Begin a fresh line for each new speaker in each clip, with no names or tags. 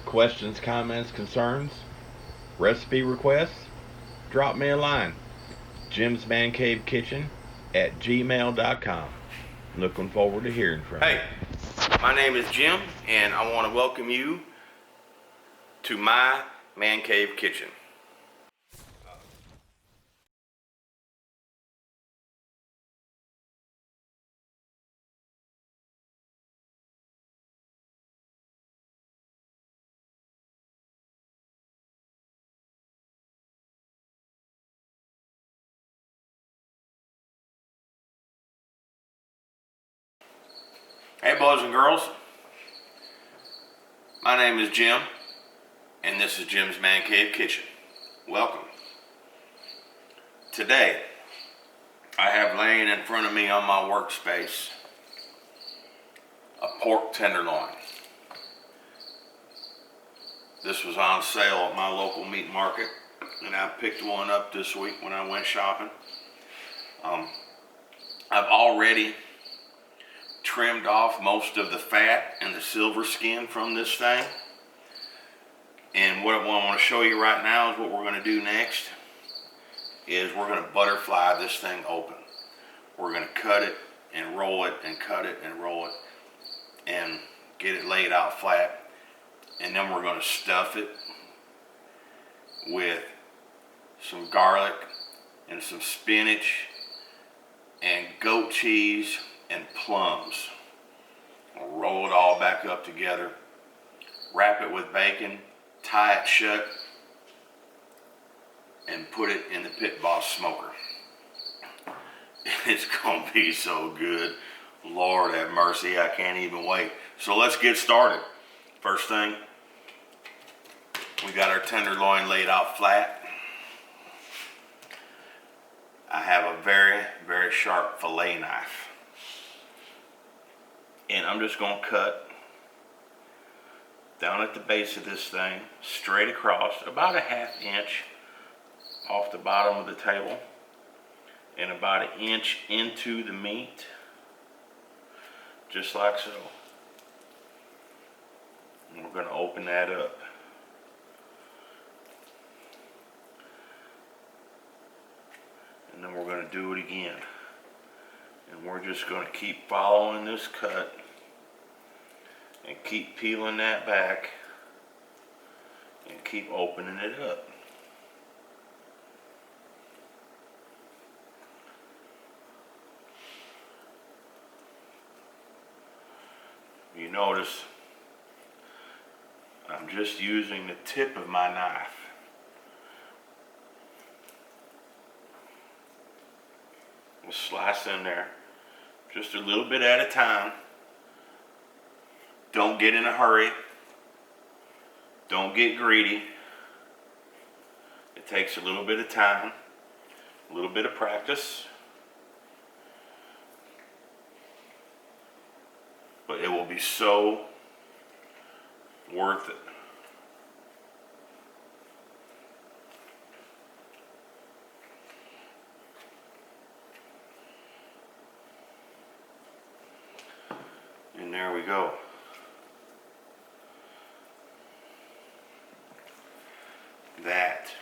Questions, comments, concerns, recipe requests? Drop me a line. Jim's Man Cave Kitchen at gmail.com. Looking forward to hearing from you.
Hey, my name is Jim, and I want to welcome you to my Man Cave Kitchen. Hey boys and girls, my name is Jim, and this is Jim's Man Cave Kitchen. Welcome. Today, I have laying in front of me on my workspace a pork tenderloin. This was on sale at my local meat market, and I picked one up this week when I went shopping. I've already trimmed off most of the fat and the silver skin from this thing. And what I want to show you right now is what we're going to do next is we're going to butterfly this thing open. We're going to cut it and roll it and cut it and roll it and get it laid out flat. And then we're going to stuff it with some garlic and some spinach and goat cheese and plums. We'll roll it all back up together, wrap it with bacon, tie it shut, and put it in the Pit Boss smoker. It's gonna be so good. Lord have mercy, I can't even wait. So let's get started. First thing, we got our tenderloin laid out flat. I have a very, very sharp fillet knife. And I'm just gonna cut down at the base of this thing, straight across, about a ½ inch off the bottom of the table, and about an inch into the meat, just like so. And we're gonna open that up. And then we're gonna do it again. And we're just gonna keep following this cut and keep peeling that back and keep opening it up. You notice I'm just using the tip of my knife. We'll slice in there just a little bit at a time. Don't get in a hurry. Don't get greedy. It takes a little bit of time, a little bit of practice, but it will be so worth it. And there we go.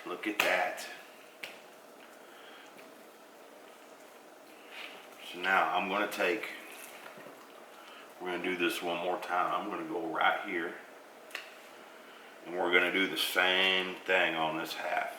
Look at that. So now I'm going to we're going to do this one more time. I'm going to go right here, and we're going to do the same thing on this half.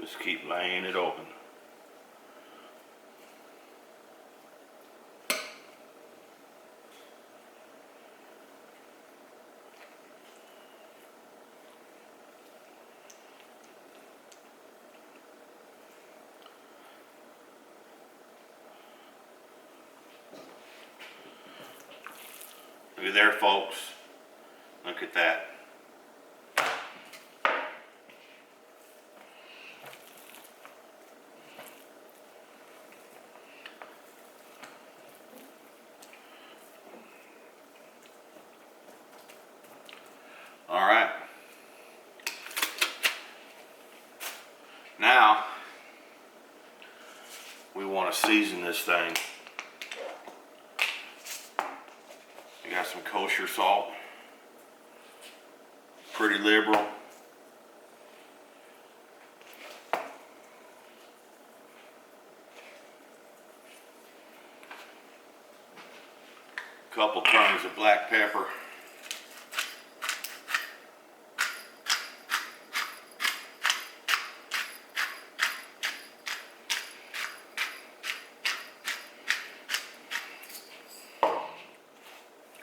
Just keep laying it open. Look at there, folks. Look at that. All right. Now, we want to season this thing. I got some kosher salt. Pretty liberal. Couple turns of black pepper.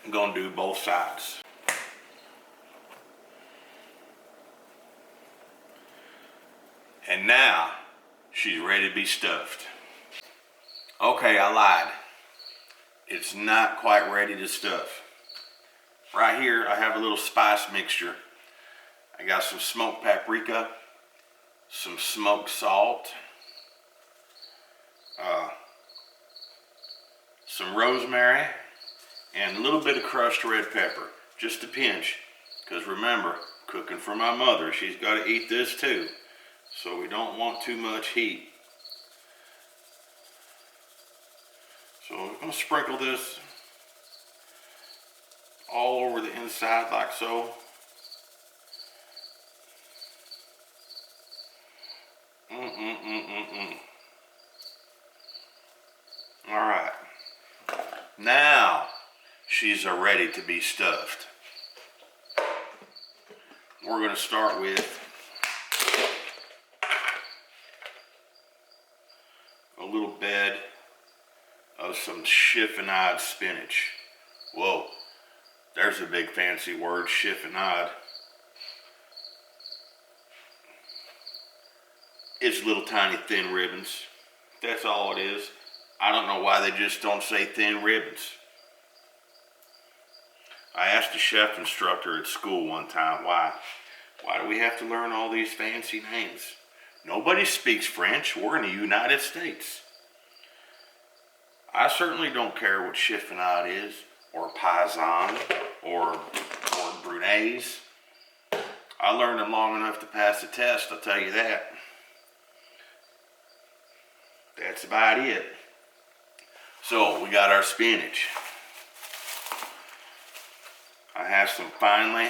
I'm gonna do both sides. And now she's ready to be stuffed. Okay, I lied. It's not quite ready to stuff. Right here, I have a little spice mixture. I got some smoked paprika, some smoked salt, some rosemary, and a little bit of crushed red pepper. Just a pinch, because remember, cooking for my mother, she's got to eat this too. So we don't want too much heat. So I'm going to sprinkle this all over the inside like so. All right. Now she's ready to be stuffed. We're going to start with a little bed of some chiffonade spinach. Whoa, there's a big fancy word, chiffonade. It's little tiny thin ribbons. That's all it is. I don't know why they just don't say thin ribbons. I asked a chef instructor at school one time, why do we have to learn all these fancy names? Nobody speaks French. We're in the United States. I certainly don't care what chiffonade is, or paysanne, or brunaise. I learned them long enough to pass the test, I'll tell you that. That's about it. So, we got our spinach. I have some finely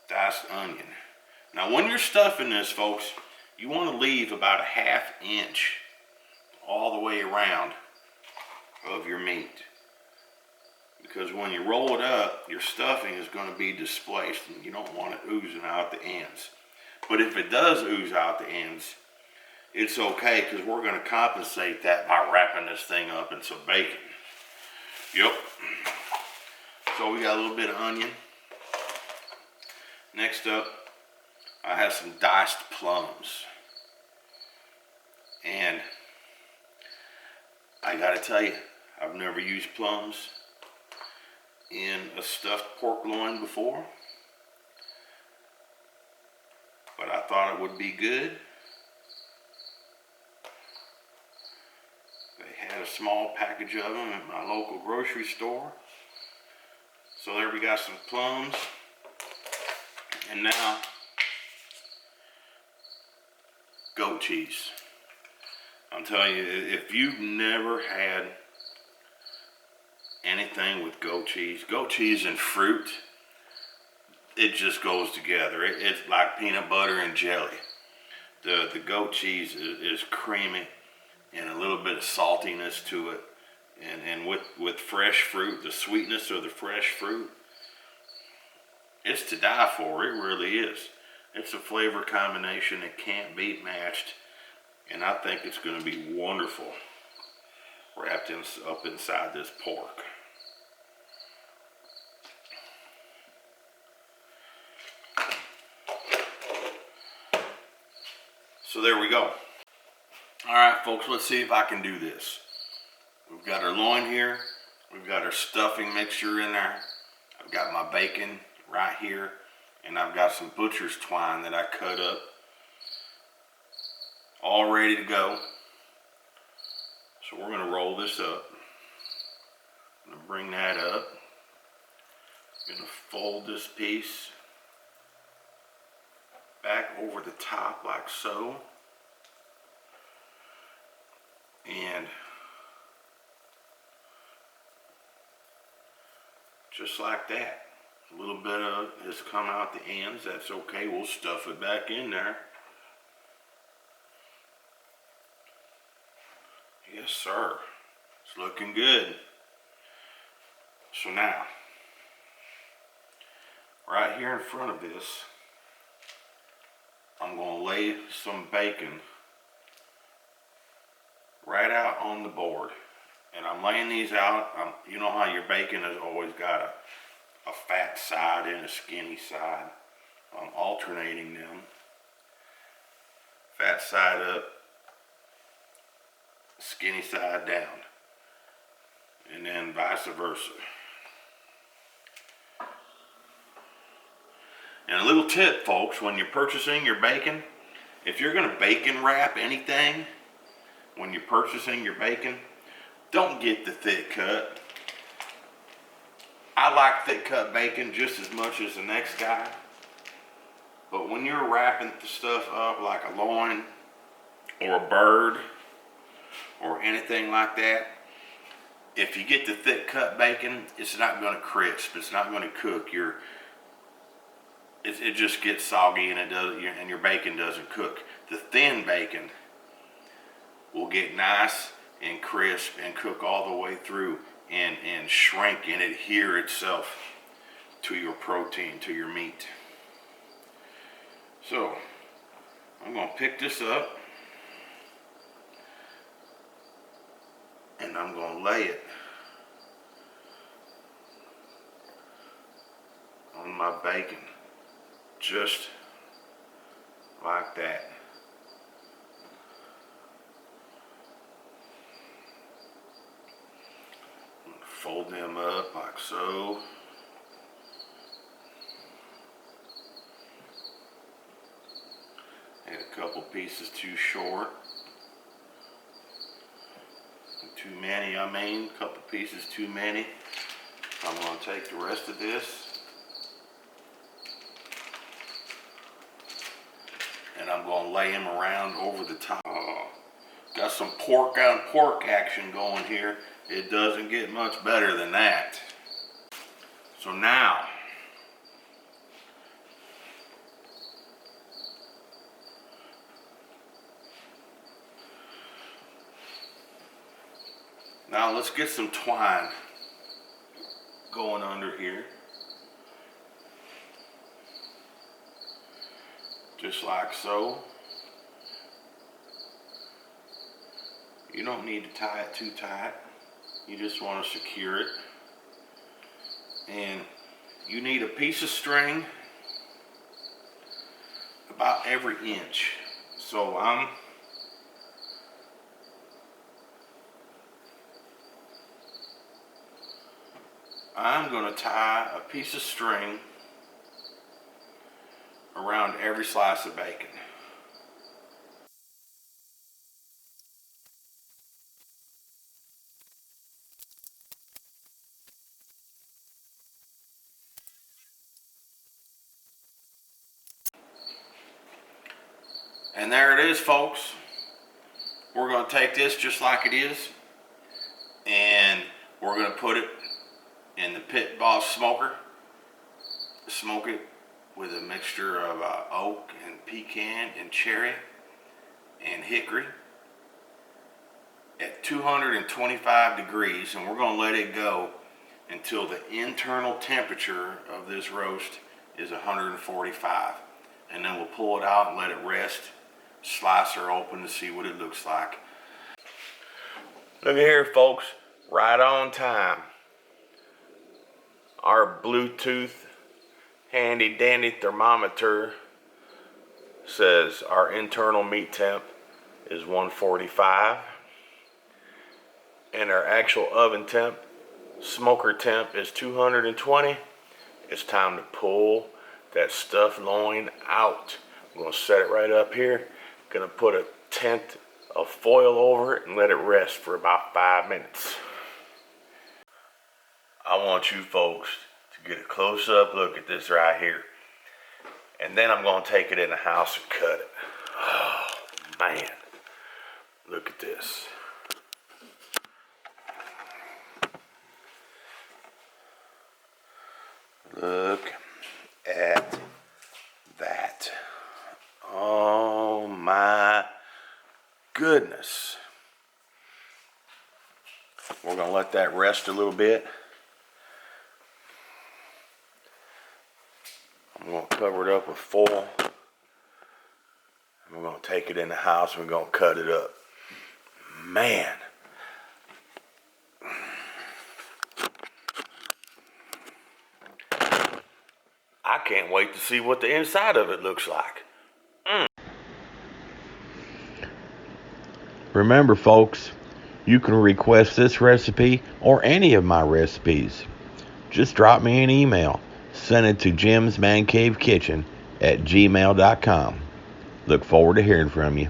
diced onion. Now, when you're stuffing this, folks, you want to leave about a ½ inch all the way around of your meat. Because when you roll it up, your stuffing is going to be displaced and you don't want it oozing out the ends. But if it does ooze out the ends, it's okay, because we're going to compensate that by wrapping this thing up in some bacon. Yep. So we got a little bit of onion. Next up, I have some diced plums. And I gotta tell you, I've never used plums in a stuffed pork loin before, but I thought it would be good. They had a small package of them at my local grocery store. So there we got some plums. And now, goat cheese. I'm telling you, if you've never had anything with goat cheese and fruit, it just goes together. It's like peanut butter and jelly. The goat cheese is creamy and a little bit of saltiness to it. And with fresh fruit, the sweetness of the fresh fruit, it's to die for. It really is. It's a flavor combination that can't be matched. And I think it's going to be wonderful wrapped up inside this pork. So there we go. All right, folks, let's see if I can do this. We've got our loin here. We've got our stuffing mixture in there. I've got my bacon right here. And I've got some butcher's twine that I cut up. All ready to go. So we're going to roll this up. I'm going to bring that up. I'm gonna fold this piece back over the top like so. And just like that. A little bit of it has come out the ends. That's okay. We'll stuff it back in there. Yes, sir. It's looking good. So now, right here in front of this, I'm going to lay some bacon right out on the board. And I'm laying these out. You know how your bacon has always got a fat side and a skinny side. I'm alternating them. Fat side up, skinny side down. And then vice versa. And a little tip, folks, when you're purchasing your bacon, if you're going to bacon wrap anything, when you're purchasing your bacon, don't get the thick cut. I like thick cut bacon just as much as the next guy. But when you're wrapping the stuff up like a loin or a bird or anything like that, if you get the thick cut bacon, it's not going to crisp. It's not going to cook. It just gets soggy and and your bacon doesn't cook. The thin bacon will get nice and crisp and cook all the way through and shrink and adhere itself to your protein, to your meat. So I'm going to pick this up and I'm going to lay it on my bacon just like that. Fold them up like so. Had a couple pieces too short. Too many, I mean, a couple pieces too many. I'm going to take the rest of this and I'm going to lay them around over the top. Got some pork on pork action going here. It doesn't get much better than that. So now, let's get some twine going under here. Just like so. You don't need to tie it too tight. You just want to secure it. And you need a piece of string about every inch. So I'm going to tie a piece of string around every slice of bacon. And there it is, folks. We're going to take this just like it is and we're going to put it in the Pit Boss smoker. Smoke it with a mixture of oak and pecan and cherry and hickory at 225 degrees, and we're going to let it go until the internal temperature of this roast is 145, and then we'll pull it out and let it rest, slice her open to see what it looks like. Look at here, folks, right on time. Our Bluetooth handy dandy thermometer says our internal meat temp is 145 and our actual oven temp, smoker temp, is 220. It's time to pull that stuffed loin out. I'm going to set it right up here. Going to put a tent of foil over it and let it rest for about 5 minutes. I want you folks to get a close-up look at this right here. And then I'm going to take it in the house and cut it. Oh, man. Look at this. Look at that. Oh, my goodness. We're going to let that rest a little bit. I'm going to cover it up with foil. And we're going to take it in the house and we're going to cut it up. Man. I can't wait to see what the inside of it looks like.
Remember, folks, you can request this recipe or any of my recipes. Just drop me an email. Send it to jimsmancavekitchen@gmail.com. Look forward to hearing from you.